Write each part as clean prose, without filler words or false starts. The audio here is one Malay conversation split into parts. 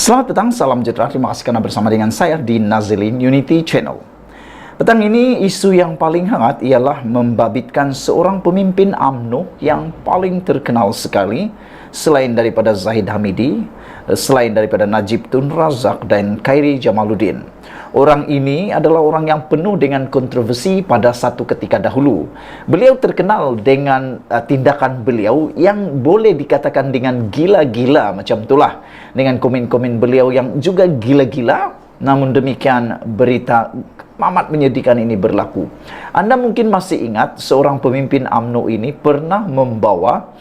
Selamat petang, salam sejahtera. Terima kasih karena bersama dengan saya di Nazilin Unity Channel. Petang ini isu yang paling hangat ialah membabitkan seorang pemimpin UMNO yang paling terkenal sekali selain daripada Zahid Hamidi, selain daripada Najib Tun Razak dan Khairi Jamaluddin. Orang ini adalah orang yang penuh dengan kontroversi pada satu ketika dahulu. Beliau terkenal dengan tindakan beliau yang boleh dikatakan dengan gila-gila macam itulah. Dengan komen-komen beliau yang juga gila-gila, namun demikian berita amat menyedihkan ini berlaku. Anda mungkin masih ingat seorang pemimpin UMNO ini pernah membawa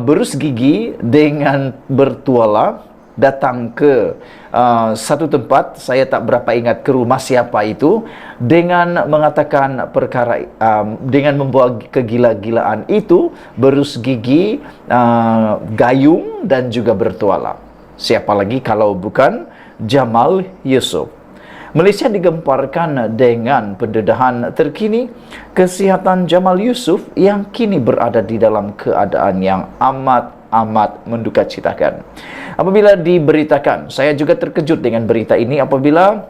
berus gigi dengan bertuala datang ke satu tempat, saya tak berapa ingat ke rumah siapa itu, dengan mengatakan perkara, dengan membawa kegila-gilaan itu, berus gigi, gayung dan juga bertuala. Siapa lagi kalau bukan Jamal Yusuf. Malaysia digemparkan dengan pendedahan terkini kesihatan Jamal Yusuf yang kini berada di dalam keadaan yang amat mendukacitakan. Apabila diberitakan, saya juga terkejut dengan berita ini apabila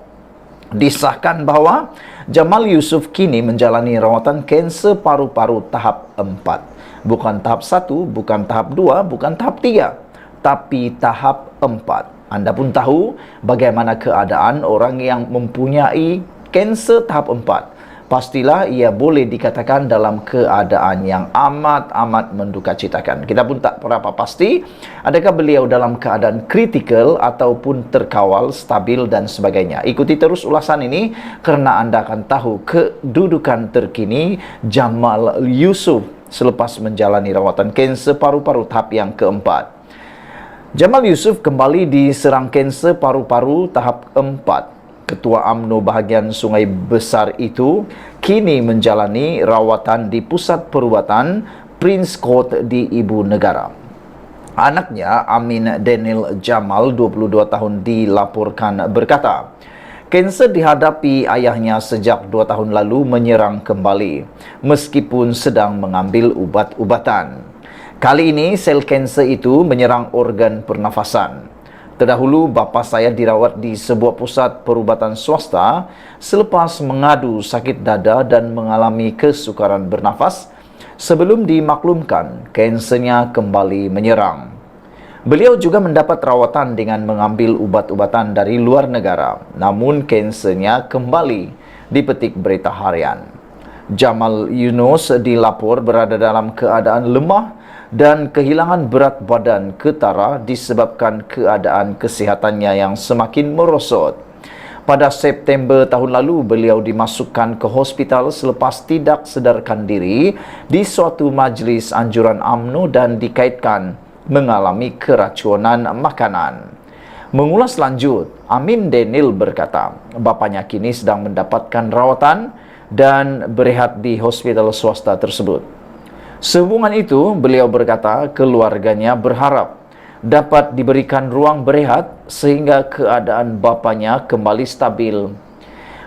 disahkan bahawa Jamal Yusuf kini menjalani rawatan kanser paru-paru tahap 4. Bukan tahap 1, bukan tahap 2, bukan tahap 3, tapi tahap 4. Anda pun tahu bagaimana keadaan orang yang mempunyai kanser tahap 4. Pastilah ia boleh dikatakan dalam keadaan yang amat mendukacitakan. Kita pun tak berapa pasti adakah beliau dalam keadaan kritikal ataupun terkawal, stabil dan sebagainya. Ikuti terus ulasan ini kerana anda akan tahu kedudukan terkini Jamal Yusuf selepas menjalani rawatan kanser paru-paru tahap yang keempat. Jamal Yusuf kembali diserang kanser paru-paru tahap 4. Ketua UMNO bahagian Sungai Besar itu kini menjalani rawatan di Pusat Perubatan Prince Court di Ibu Negara. Anaknya, Amin Daniel Jamal, 22 tahun, dilaporkan berkata, kanser dihadapi ayahnya sejak 2 tahun lalu menyerang kembali, meskipun sedang mengambil ubat-ubatan. Kali ini, sel kanser itu menyerang organ pernafasan. Terdahulu, bapa saya dirawat di sebuah pusat perubatan swasta selepas mengadu sakit dada dan mengalami kesukaran bernafas sebelum dimaklumkan kansernya kembali menyerang. Beliau juga mendapat rawatan dengan mengambil ubat-ubatan dari luar negara, namun kansernya kembali, dipetik berita harian. Jamal Yunus dilapor berada dalam keadaan lemah dan kehilangan berat badan ketara disebabkan keadaan kesihatannya yang semakin merosot. Pada September tahun lalu, beliau dimasukkan ke hospital selepas tidak sedarkan diri di suatu majlis anjuran UMNO dan dikaitkan mengalami keracunan makanan. Mengulas lanjut, Amin Daniel berkata, bapanya kini sedang mendapatkan rawatan dan berehat di hospital swasta tersebut. Sehubungan itu, beliau berkata keluarganya berharap dapat diberikan ruang berehat sehingga keadaan bapanya kembali stabil.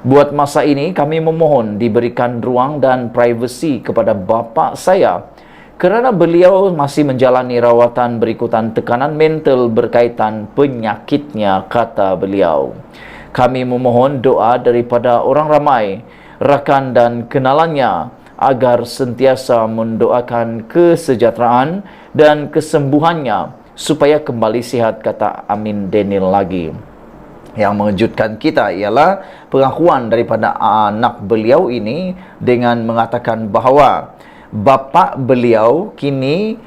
Buat masa ini, kami memohon diberikan ruang dan privasi kepada bapa saya kerana beliau masih menjalani rawatan berikutan tekanan mental berkaitan penyakitnya, kata beliau. Kami memohon doa daripada orang ramai, rakan dan kenalannya agar sentiasa mendoakan kesejahteraan dan kesembuhannya supaya kembali sihat, kata Amin Daniel lagi. Yang mengejutkan kita ialah pengakuan daripada anak beliau ini dengan mengatakan bahawa bapa beliau kini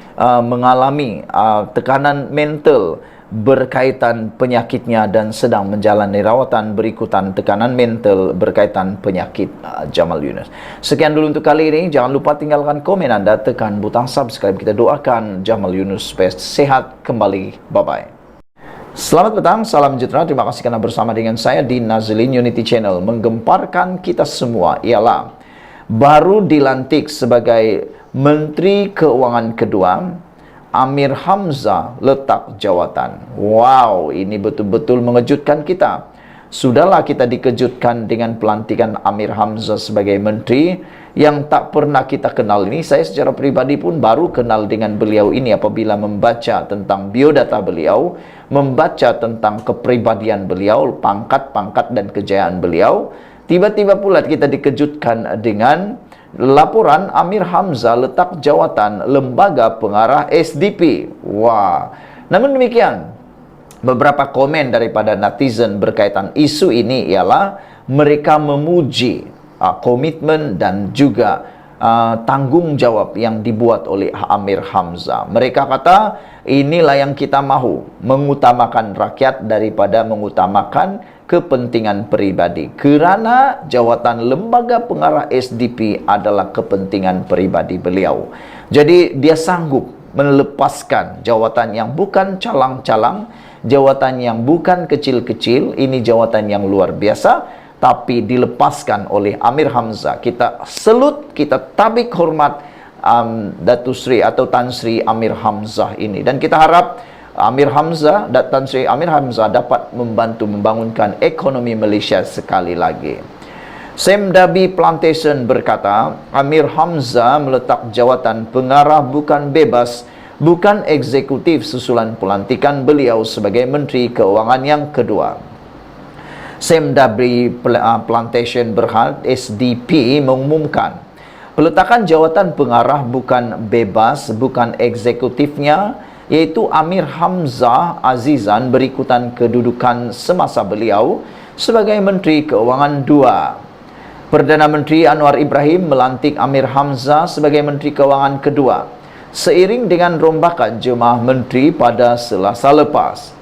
mengalami tekanan mental berkaitan penyakitnya dan sedang menjalani rawatan berikutan tekanan mental berkaitan penyakit Jamal Yunus. Sekian dulu untuk kali ini. Jangan lupa tinggalkan komen anda, tekan butang subscribe. Kita doakan Jamal Yunus supaya sehat kembali. Bye-bye. Selamat petang, salam sejahtera. Terima kasih karena bersama dengan saya di Nazilin Unity Channel. Menggemparkan kita semua ialah baru dilantik sebagai Menteri Keuangan kedua, Amir Hamzah letak jawatan. Wow, ini betul-betul mengejutkan kita. Sudahlah kita dikejutkan dengan pelantikan Amir Hamzah sebagai menteri, yang tak pernah kita kenal ini. Saya secara pribadi pun baru kenal dengan beliau ini apabila membaca tentang biodata beliau, membaca tentang kepribadian beliau, pangkat-pangkat dan kejayaan beliau. Tiba-tiba pula kita dikejutkan dengan laporan Amir Hamzah letak jawatan lembaga pengarah SDP. Wah. Namun demikian, beberapa komen daripada netizen berkaitan isu ini ialah mereka memuji komitmen dan juga tanggung jawab yang dibuat oleh Amir Hamzah. Mereka kata, inilah yang kita mahu, mengutamakan rakyat daripada mengutamakan kepentingan pribadi. Kerana jawatan lembaga pengarah SDP adalah kepentingan pribadi beliau. Jadi dia sanggup melepaskan jawatan yang bukan calang-calang, jawatan yang bukan kecil-kecil, ini jawatan yang luar biasa, tapi dilepaskan oleh Amir Hamzah. Kita salut, kita tabik hormat Datuk Sri atau Tan Sri Amir Hamzah ini. Dan kita harap Amir Hamzah dan Tan Sri Amir Hamzah dapat membantu membangunkan ekonomi Malaysia sekali lagi. Sam Dabi Plantation berkata, Amir Hamzah meletak jawatan pengarah bukan bebas, bukan eksekutif susulan pelantikan beliau sebagai Menteri Keuangan yang kedua. Sam Dabi Plantation Berhad SDP mengumumkan peletakan jawatan pengarah bukan bebas, bukan eksekutifnya, iaitu Amir Hamzah Azizan berikutan kedudukan semasa beliau sebagai Menteri Keuangan 2. Perdana Menteri Anwar Ibrahim melantik Amir Hamzah sebagai Menteri Keuangan kedua seiring dengan rombakan jemaah menteri pada Selasa lepas.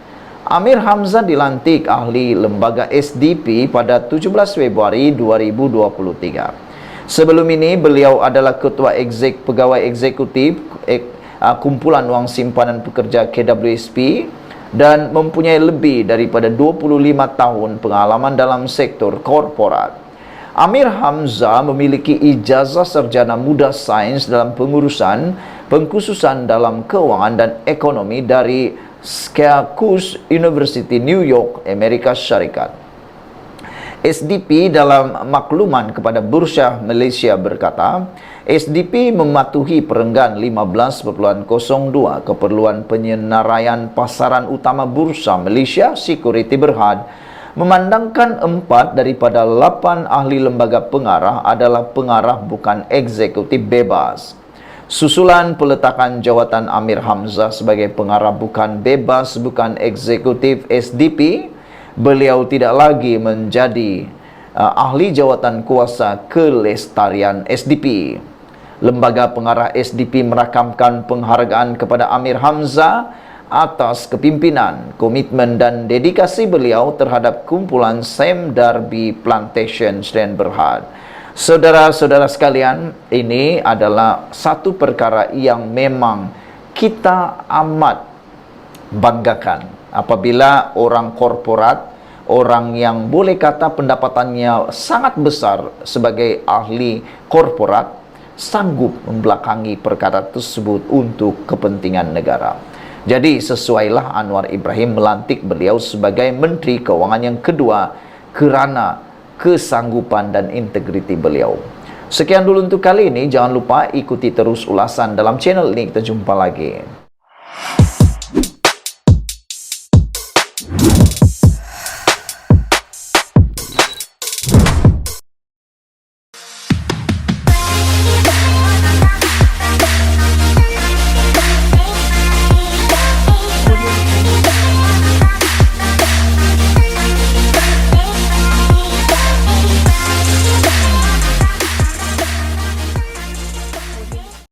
Amir Hamzah dilantik ahli lembaga SDP pada 17 Februari 2023. Sebelum ini, beliau adalah Ketua Pegawai Eksekutif Kumpulan Wang Simpanan Pekerja KWSP dan mempunyai lebih daripada 25 tahun pengalaman dalam sektor korporat. Amir Hamzah memiliki ijazah sarjana muda sains dalam pengurusan, pengkhususan dalam keuangan dan ekonomi dari Syracuse University, New York, Amerika Syarikat. SDP dalam makluman kepada Bursa Malaysia berkata, SDP mematuhi perenggan 15.02 keperluan penyenaraian pasaran utama Bursa Malaysia Security Berhad, memandangkan 4 daripada 8 ahli lembaga pengarah adalah pengarah bukan eksekutif bebas. Susulan peletakan jawatan Amir Hamzah sebagai pengarah bukan bebas, bukan eksekutif SDP, beliau tidak lagi menjadi ahli jawatan kuasa kelestarian SDP. Lembaga pengarah SDP merakamkan penghargaan kepada Amir Hamzah atas kepimpinan, komitmen dan dedikasi beliau terhadap kumpulan Sam Dabi Plantation dan Berhad. Saudara-saudara sekalian, ini adalah satu perkara yang memang kita amat banggakan apabila orang korporat, orang yang boleh kata pendapatannya sangat besar sebagai ahli korporat, sanggup membelakangi perkara tersebut untuk kepentingan negara. Jadi sesuailah Anwar Ibrahim melantik beliau sebagai Menteri Keuangan yang kedua kerana kesanggupan dan integriti beliau. Sekian dulu untuk kali ini. Jangan lupa ikuti terus ulasan dalam channel ini. Kita jumpa lagi.